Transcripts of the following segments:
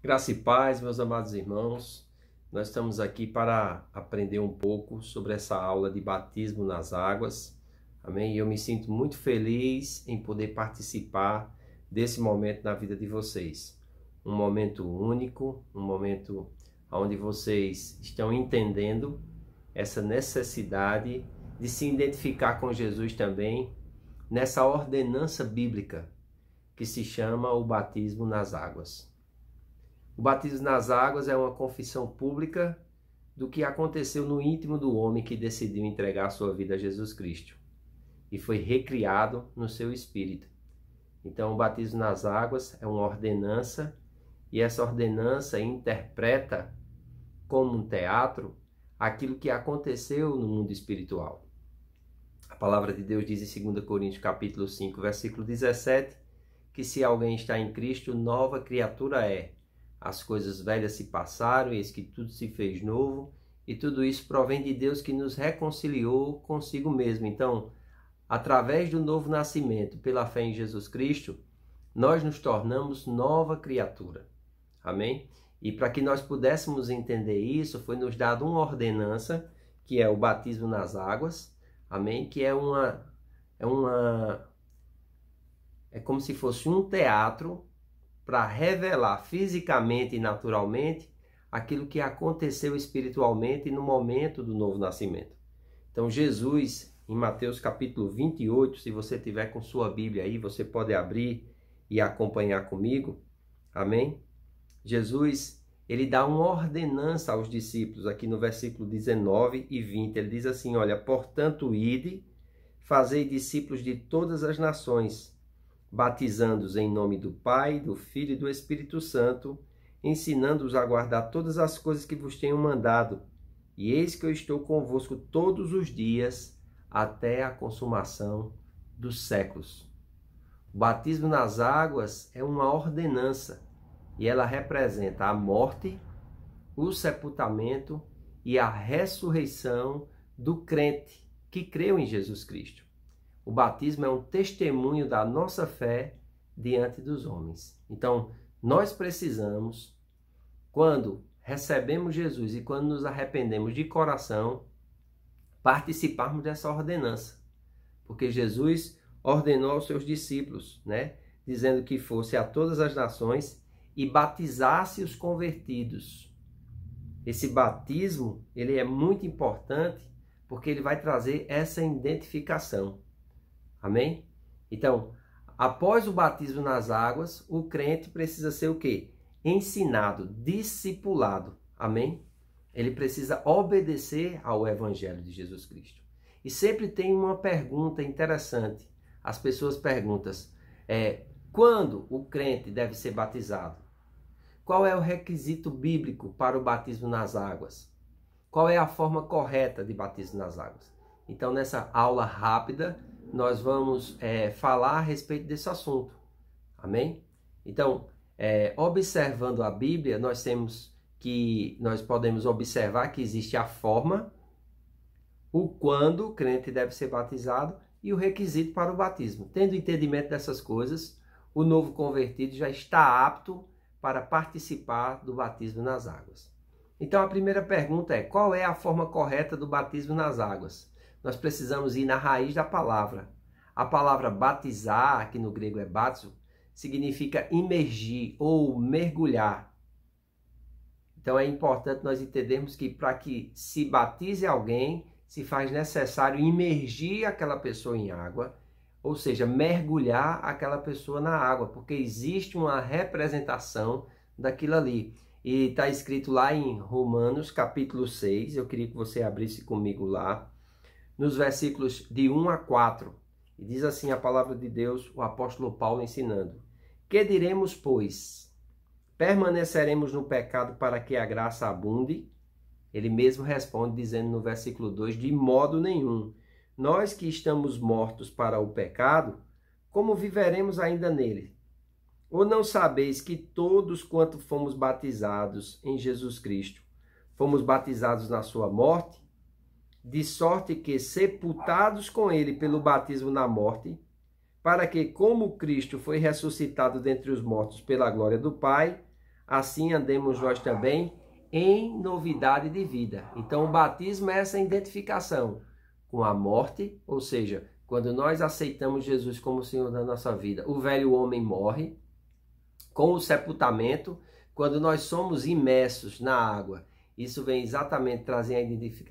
Graça e paz, meus amados irmãos. Nós estamos aqui para aprender um pouco sobre essa aula de batismo nas águas. Amém? E eu me sinto muito feliz em poder participar desse momento na vida de vocês. Um momento único, um momento onde vocês estão entendendo essa necessidade de se identificar com Jesus também nessa ordenança bíblica que se chama o batismo nas águas. O batismo nas águas é uma confissão pública do que aconteceu no íntimo do homem que decidiu entregar sua vida a Jesus Cristo e foi recriado no seu espírito. Então, o batismo nas águas é uma ordenança e essa ordenança interpreta como um teatro aquilo que aconteceu no mundo espiritual. A palavra de Deus diz em 2 Coríntios capítulo 5, versículo 17, que se alguém está em Cristo, nova criatura é. As coisas velhas se passaram, eis que tudo se fez novo, e tudo isso provém de Deus que nos reconciliou consigo mesmo. Então, através do novo nascimento, pela fé em Jesus Cristo, nós nos tornamos nova criatura. Amém? E para que nós pudéssemos entender isso, foi nos dado uma ordenança, que é o batismo nas águas. Amém? Que é como se fosse um teatro para revelar fisicamente e naturalmente aquilo que aconteceu espiritualmente no momento do novo nascimento. Então, Jesus, em Mateus capítulo 28, se você tiver com sua Bíblia aí, você pode abrir e acompanhar comigo. Amém? Jesus, ele dá uma ordenança aos discípulos, aqui no versículo 19 e 20. Ele diz assim, olha, portanto, ide, fazei discípulos de todas as nações, batizando-os em nome do Pai, do Filho e do Espírito Santo, ensinando-os a guardar todas as coisas que vos tenho mandado. E eis que eu estou convosco todos os dias, até a consumação dos séculos. O batismo nas águas é uma ordenança, e ela representa a morte, o sepultamento e a ressurreição do crente que creu em Jesus Cristo. O batismo é um testemunho da nossa fé diante dos homens. Então, nós precisamos, quando recebemos Jesus e quando nos arrependemos de coração, participarmos dessa ordenança. Porque Jesus ordenou aos seus discípulos, dizendo que fosse a todas as nações e batizasse os convertidos. Esse batismo, ele é muito importante porque ele vai trazer essa identificação. Amém? Então, após o batismo nas águas, o crente precisa ser o quê? Ensinado, discipulado. Amém? Ele precisa obedecer ao Evangelho de Jesus Cristo. E sempre tem uma pergunta interessante. As pessoas perguntam, quando o crente deve ser batizado? Qual é o requisito bíblico para o batismo nas águas? Qual é a forma correta de batismo nas águas? Então, nessa aula rápida, nós vamos falar a respeito desse assunto. Amém? Então, observando a Bíblia, nós podemos observar que existe a forma, o quando o crente deve ser batizado e o requisito para o batismo. Tendo entendimento dessas coisas, o novo convertido já está apto para participar do batismo nas águas. Então, a primeira pergunta é, qual é a forma correta do batismo nas águas? Nós precisamos ir na raiz da palavra. A palavra batizar, aqui no grego é baptizo, significa imergir ou mergulhar. Então é importante nós entendermos que para que se batize alguém, se faz necessário imergir aquela pessoa em água, ou seja, mergulhar aquela pessoa na água, porque existe uma representação daquilo ali. E está escrito lá em Romanos capítulo 6, eu queria que você abrisse comigo lá, nos versículos de 1 a 4, e diz assim a palavra de Deus, o apóstolo Paulo ensinando. Que diremos, pois? Permaneceremos no pecado para que a graça abunde? Ele mesmo responde dizendo no versículo 2, de modo nenhum. Nós que estamos mortos para o pecado, como viveremos ainda nele? Ou não sabeis que todos quanto fomos batizados em Jesus Cristo, fomos batizados na sua morte? De sorte que, sepultados com ele pelo batismo na morte, para que, como Cristo foi ressuscitado dentre os mortos pela glória do Pai, assim andemos nós também em novidade de vida. Então, o batismo é essa identificação com a morte, ou seja, quando nós aceitamos Jesus como Senhor da nossa vida, o velho homem morre. Com o sepultamento, quando nós somos imersos na água, isso vem exatamente trazer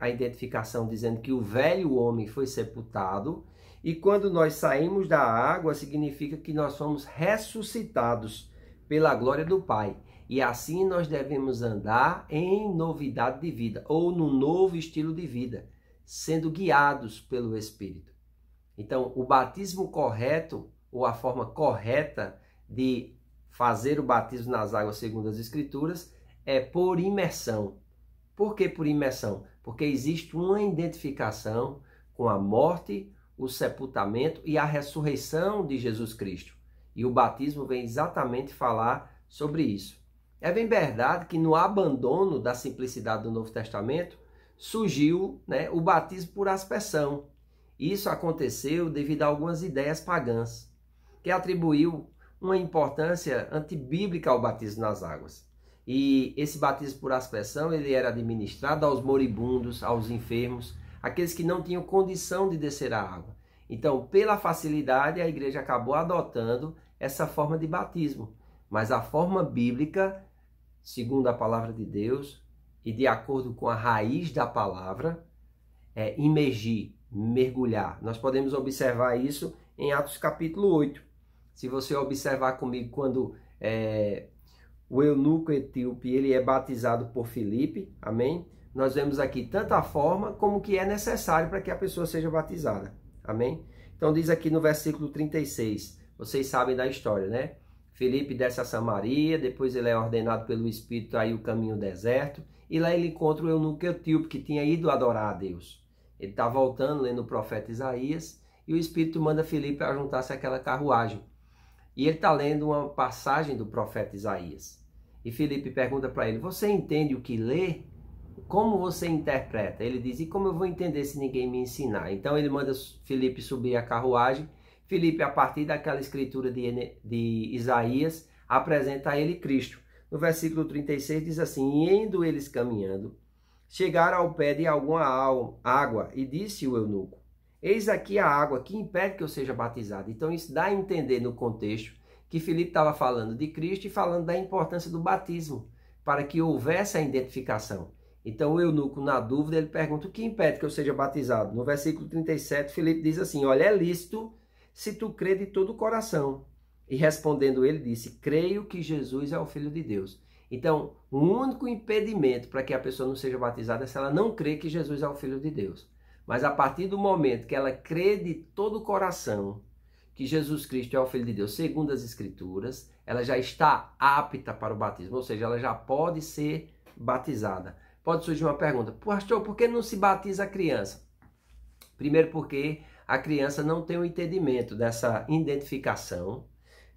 a identificação dizendo que o velho homem foi sepultado. E quando nós saímos da água, significa que nós fomos ressuscitados pela glória do Pai. E assim nós devemos andar em novidade de vida, ou num novo estilo de vida, sendo guiados pelo Espírito. Então, o batismo correto, ou a forma correta de fazer o batismo nas águas segundo as Escrituras, é por imersão. Por que por imersão? Porque existe uma identificação com a morte, o sepultamento e a ressurreição de Jesus Cristo. E o batismo vem exatamente falar sobre isso. É bem verdade que no abandono da simplicidade do Novo Testamento, surgiu, o batismo por aspersão. Isso aconteceu devido a algumas ideias pagãs, que atribuiu uma importância antibíblica ao batismo nas águas. E esse batismo por aspersão, ele era administrado aos moribundos, aos enfermos, aqueles que não tinham condição de descer a água. Então, pela facilidade, a igreja acabou adotando essa forma de batismo. Mas a forma bíblica, segundo a palavra de Deus, e de acordo com a raiz da palavra, é imergir, mergulhar. Nós podemos observar isso em Atos capítulo 8. Se você observar comigo, quando o eunuco etíope ele é batizado por Filipe, amém? Nós vemos aqui tanto a forma como que é necessário para que a pessoa seja batizada, amém? Então diz aqui no versículo 36, vocês sabem da história, né? Filipe desce a Samaria, depois ele é ordenado pelo Espírito a ir o caminho deserto, e lá ele encontra o eunuco etíope que tinha ido adorar a Deus. Ele está voltando, lendo o profeta Isaías, e o Espírito manda Filipe a juntar-se àquela carruagem. E ele está lendo uma passagem do profeta Isaías. E Filipe pergunta para ele, você entende o que lê? Como você interpreta? Ele diz, e como eu vou entender se ninguém me ensinar? Então ele manda Filipe subir a carruagem. Filipe, a partir daquela escritura de Isaías, apresenta a ele Cristo. No versículo 36 diz assim, e indo eles caminhando, chegaram ao pé de alguma água, e disse o eunuco, eis aqui a água que impede que eu seja batizado. Então isso dá a entender no contexto que Filipe estava falando de Cristo e falando da importância do batismo, para que houvesse a identificação. Então o eunuco, na dúvida, ele pergunta, o que impede que eu seja batizado? No versículo 37, Filipe diz assim, olha, é lícito se tu crê de todo o coração. E respondendo ele, disse, creio que Jesus é o Filho de Deus. Então, o único impedimento para que a pessoa não seja batizada é se ela não crê que Jesus é o Filho de Deus. Mas a partir do momento que ela crê de todo o coração que Jesus Cristo é o Filho de Deus, segundo as Escrituras, ela já está apta para o batismo, ou seja, ela já pode ser batizada. Pode surgir uma pergunta, pastor, por que não se batiza a criança? Primeiro porque a criança não tem o entendimento dessa identificação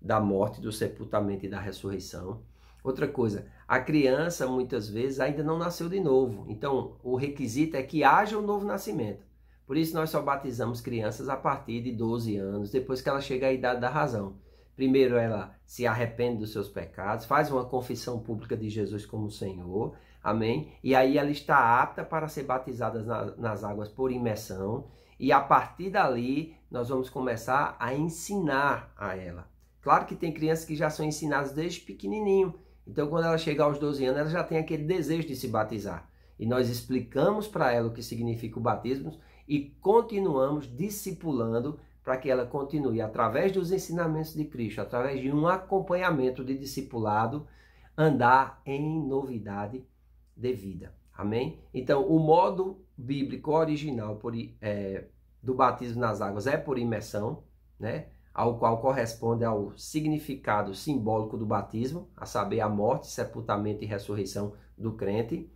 da morte, do sepultamento e da ressurreição. Outra coisa, a criança muitas vezes ainda não nasceu de novo. Então, o requisito é que haja um novo nascimento. Por isso, nós só batizamos crianças a partir de 12 anos, depois que ela chega à idade da razão. Primeiro, ela se arrepende dos seus pecados, faz uma confissão pública de Jesus como Senhor, amém? E aí ela está apta para ser batizada nas águas por imersão. E a partir dali, nós vamos começar a ensinar a ela. Claro que tem crianças que já são ensinadas desde pequenininho. Então, quando ela chegar aos 12 anos, ela já tem aquele desejo de se batizar. E nós explicamos para ela o que significa o batismo e continuamos discipulando para que ela continue, através dos ensinamentos de Cristo, através de um acompanhamento de discipulado, andar em novidade de vida. Amém? Então, o modo bíblico original do batismo nas águas é por imersão, né? Ao qual corresponde ao significado simbólico do batismo, a saber, a morte, sepultamento e ressurreição do crente.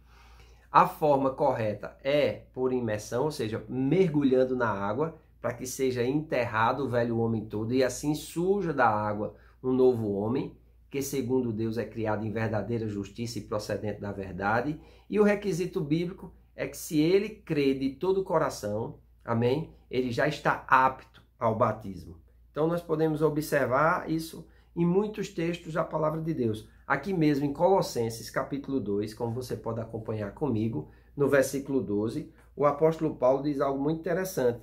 A forma correta é por imersão, ou seja, mergulhando na água, para que seja enterrado o velho homem todo e assim surja da água um novo homem, que segundo Deus é criado em verdadeira justiça e procedente da verdade. E o requisito bíblico é que se ele crê de todo o coração, amém, ele já está apto ao batismo. Então nós podemos observar isso em muitos textos da palavra de Deus. Aqui mesmo em Colossenses capítulo 2, como você pode acompanhar comigo, no versículo 12, o apóstolo Paulo diz algo muito interessante.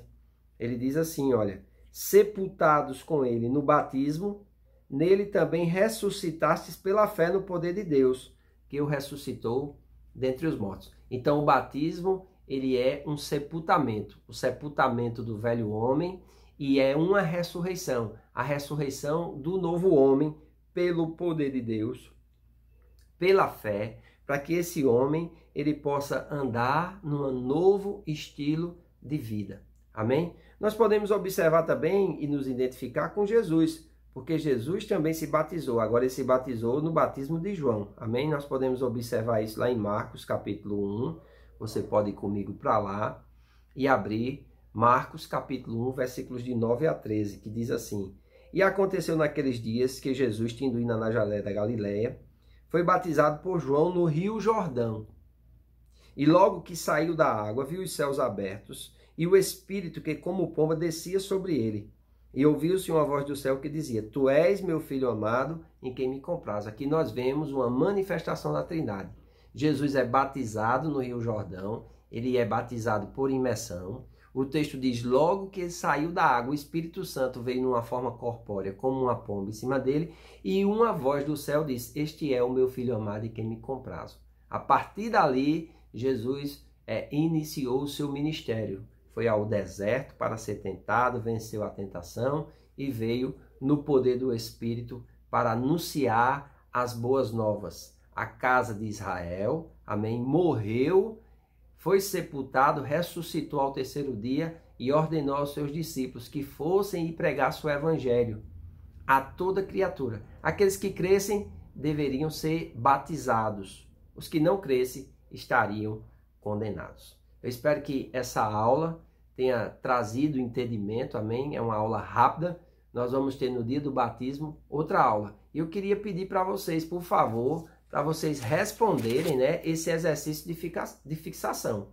Ele diz assim, olha, sepultados com ele no batismo, nele também ressuscitastes pela fé no poder de Deus, que o ressuscitou dentre os mortos. Então o batismo, ele é um sepultamento, o sepultamento do velho homem, e é uma ressurreição, a ressurreição do novo homem pelo poder de Deus, pela fé, para que esse homem ele possa andar num novo estilo de vida. Amém? Nós podemos observar também e nos identificar com Jesus, porque Jesus também se batizou. Agora ele se batizou no batismo de João. Amém? Nós podemos observar isso lá em Marcos capítulo 1. Você pode ir comigo para lá e abrir Marcos capítulo 1, versículos de 9 a 13, que diz assim: E aconteceu naqueles dias que Jesus, tendo ido na Nazaré da Galileia, foi batizado por João no rio Jordão. E logo que saiu da água, viu os céus abertos, e o Espírito que como pomba descia sobre ele. E ouviu-se uma voz do céu que dizia: Tu és meu filho amado, em quem me comprazo. Aqui nós vemos uma manifestação da Trindade. Jesus é batizado no rio Jordão, ele é batizado por imersão. O texto diz, logo que ele saiu da água, o Espírito Santo veio numa forma corpórea, como uma pomba em cima dele, e uma voz do céu diz: Este é o meu filho amado, em quem me comprazo. A partir dali, Jesus iniciou o seu ministério. Foi ao deserto para ser tentado, venceu a tentação e veio no poder do Espírito para anunciar as boas novas. A casa de Israel, amém, morreu, foi sepultado, ressuscitou ao terceiro dia e ordenou aos seus discípulos que fossem e pregassem o evangelho a toda criatura. Aqueles que crescem deveriam ser batizados. Os que não crescem estariam condenados. Eu espero que essa aula tenha trazido entendimento, amém? É uma aula rápida. Nós vamos ter no dia do batismo outra aula. E eu queria pedir para vocês, por favor, para vocês responderem, né, esse exercício de fixação.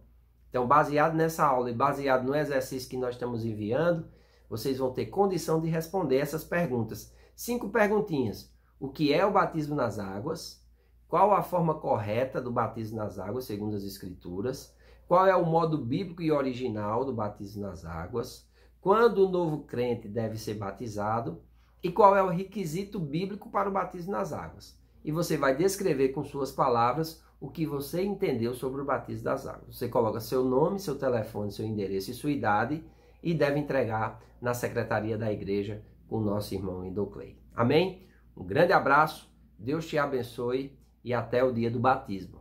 Então, baseado nessa aula e baseado no exercício que nós estamos enviando, vocês vão ter condição de responder essas perguntas. 5 perguntinhas. O que é o batismo nas águas? Qual a forma correta do batismo nas águas, segundo as Escrituras? Qual é o modo bíblico e original do batismo nas águas? Quando o novo crente deve ser batizado? E qual é o requisito bíblico para o batismo nas águas? E você vai descrever com suas palavras o que você entendeu sobre o batismo das águas. Você coloca seu nome, seu telefone, seu endereço e sua idade e deve entregar na secretaria da igreja com o nosso irmão Indoclei. Amém? Um grande abraço, Deus te abençoe e até o dia do batismo.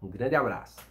Um grande abraço.